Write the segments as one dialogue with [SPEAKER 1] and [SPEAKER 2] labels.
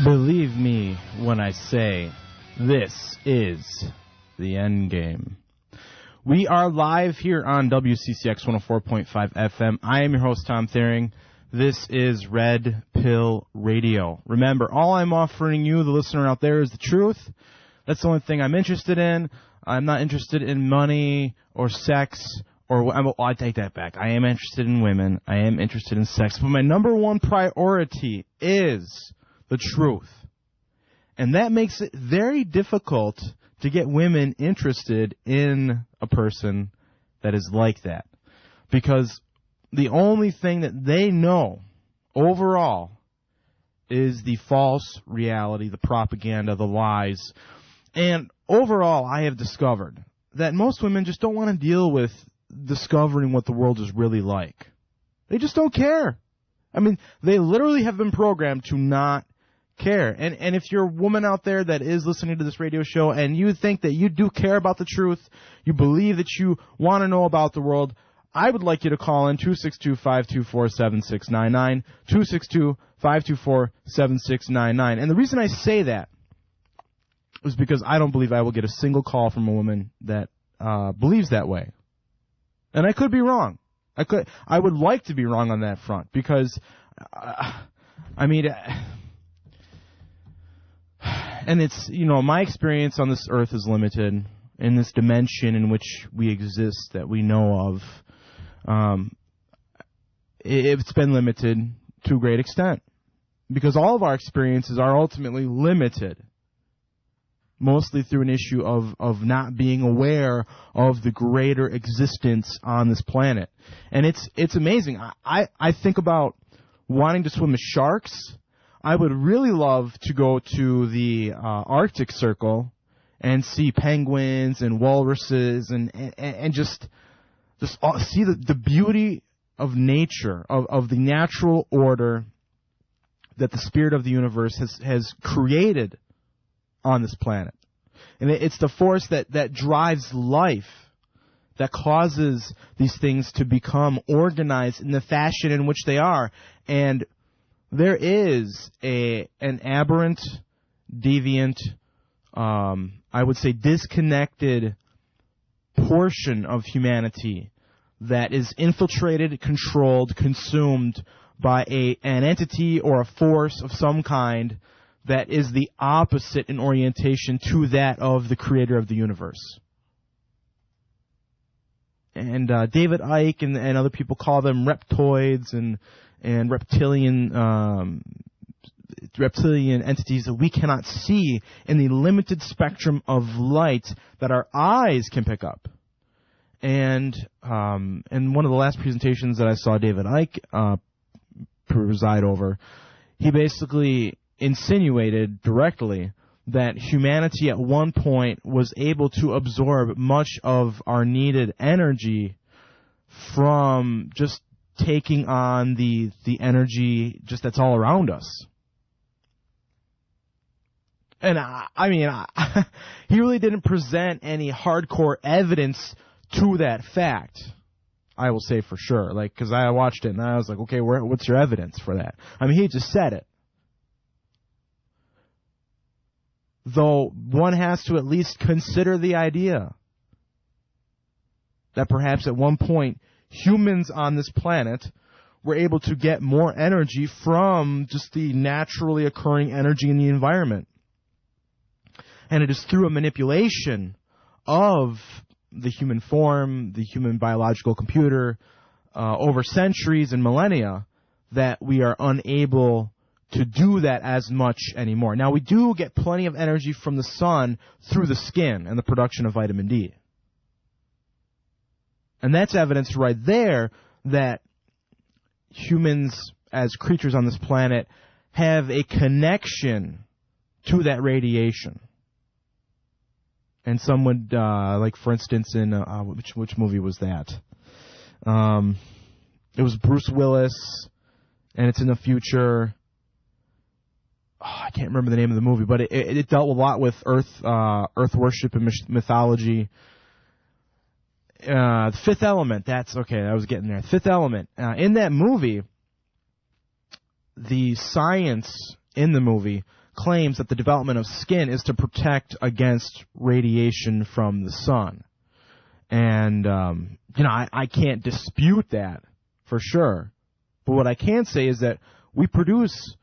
[SPEAKER 1] Believe me when I say this is the end game. We are live here on WCCX 104.5 FM. I am your host, Tom Thering. This is Red Pill Radio. Remember, all I'm offering you, the listener out there, is the truth. That's the only thing I'm interested in. I'm not interested in money or sex or... I take that back. I am interested in women. I am interested in sex. But my number one priority is the truth. And that makes it very difficult to get women interested in a person that is like that. Because the only thing that they know overall is the false reality, the propaganda, the lies. And overall, I have discovered that most women just don't want to deal with discovering what the world is really like. They just don't care. I mean, they literally have been programmed to not care. And if you're a woman out there that is listening to this radio show and you think that you do care about the truth, you believe that you want to know about the world, I would like you to call in 262-524-7699, 262-524-7699. And the reason I say that is because I don't believe I will get a single call from a woman that believes that way. And I could be wrong. I would like to be wrong on that front because, and it's, my experience on this earth is limited in this dimension in which we exist that we know of. It's been limited to a great extent because all of our experiences are ultimately limited, mostly through an issue of not being aware of the greater existence on this planet. And it's amazing. I think about wanting to swim with sharks. I would really love to go to the Arctic Circle and see penguins and walruses and just see the beauty of nature, of the natural order that the spirit of the universe has created on this planet. And it's the force that drives life, that causes these things to become organized in the fashion in which they are. And there is an aberrant, deviant, I would say disconnected portion of humanity that is infiltrated, controlled, consumed by an entity or a force of some kind that is the opposite in orientation to that of the creator of the universe. And David Icke and other people call them reptoids and reptilian entities that we cannot see in the limited spectrum of light that our eyes can pick up. And in one of the last presentations that I saw David Icke preside over, he basically insinuated directly that humanity at one point was able to absorb much of our needed energy from just taking on the energy just that's all around us. And he really didn't present any hardcore evidence to that fact, I will say for sure. Because I watched it and I was like, okay, what's your evidence for that? He just said it. Though one has to at least consider the idea that perhaps at one point humans on this planet were able to get more energy from just the naturally occurring energy in the environment. And it is through a manipulation of the human form, the human biological computer, over centuries and millennia that we are unable to do that as much anymore. Now, we do get plenty of energy from the sun through the skin and the production of vitamin D. And that's evidence right there that humans as creatures on this planet have a connection to that radiation. And some would, for instance, in which movie was that? It was Bruce Willis, and it's in the future. I can't remember the name of the movie, but it dealt a lot with Earth worship and mythology. The Fifth Element. That's okay. I was getting there. Fifth Element. In that movie, the science in the movie claims that the development of skin is to protect against radiation from the sun. And, I can't dispute that for sure. But what I can say is that we produce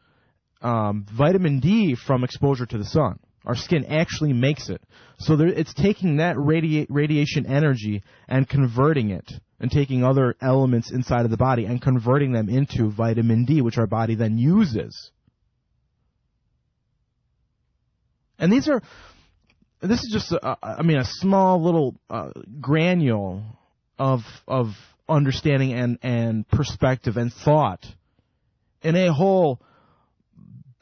[SPEAKER 1] vitamin D from exposure to the sun. Our skin actually makes it. So it's taking that radiation energy and converting it, and taking other elements inside of the body and converting them into vitamin D, which our body then uses. And this is just, a small little granule of understanding and perspective and thought in a whole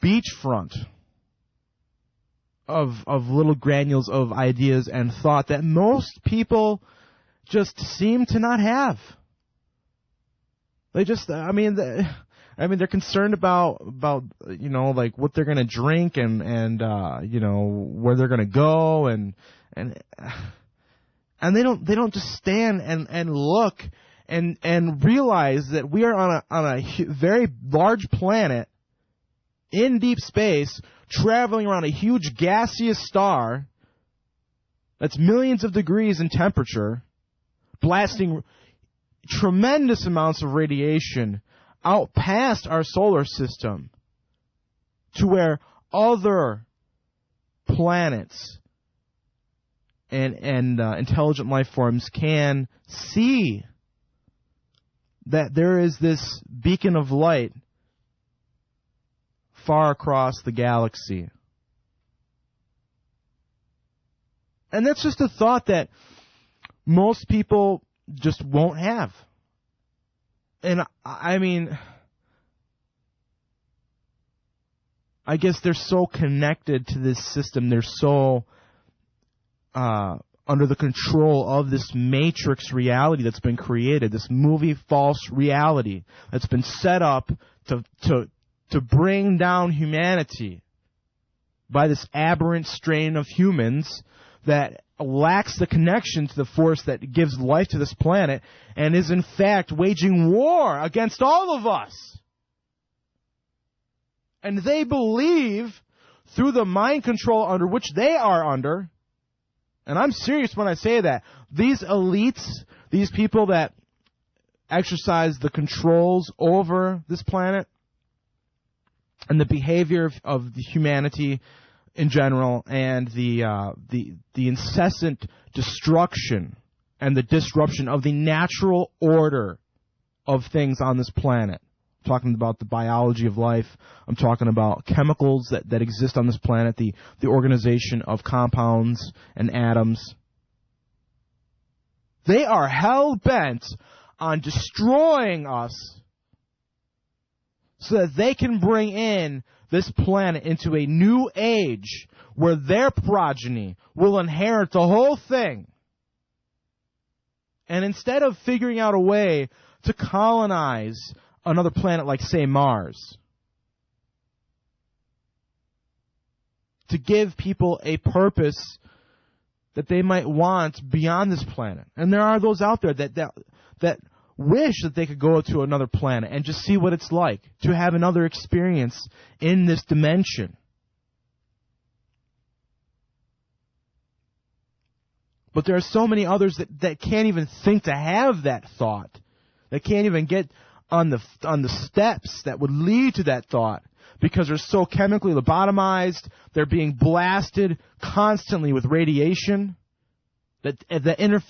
[SPEAKER 1] beachfront of little granules of ideas and thought that most people just seem to not have. They just, they're concerned about like what they're gonna drink and where they're gonna go and they don't just stand and look and realize that we are on a very large planet in deep space, traveling around a huge gaseous star that's millions of degrees in temperature, blasting tremendous amounts of radiation out past our solar system to where other planets and intelligent life forms can see that there is this beacon of light far across the galaxy. And that's just a thought that most people just won't have. And I guess they're so connected to this system. They're so under the control of this matrix reality that's been created, this movie false reality that's been set up to bring down humanity by this aberrant strain of humans that lacks the connection to the force that gives life to this planet and is in fact waging war against all of us. And they believe through the mind control under which they are under, and I'm serious when I say that, these elites, these people that exercise the controls over this planet and the behavior of the humanity in general, and the incessant destruction and the disruption of the natural order of things on this planet. I'm talking about the biology of life. I'm talking about chemicals that exist on this planet, the organization of compounds and atoms. They are hell-bent on destroying us so that they can bring in this planet into a new age where their progeny will inherit the whole thing. And instead of figuring out a way to colonize another planet like, say, Mars, to give people a purpose that they might want beyond this planet. And there are those out there that wish that they could go to another planet and just see what it's like to have another experience in this dimension. But there are so many others that can't even think to have that thought. They can't even get on the steps that would lead to that thought because they're so chemically lobotomized. They're being blasted constantly with radiation that interferes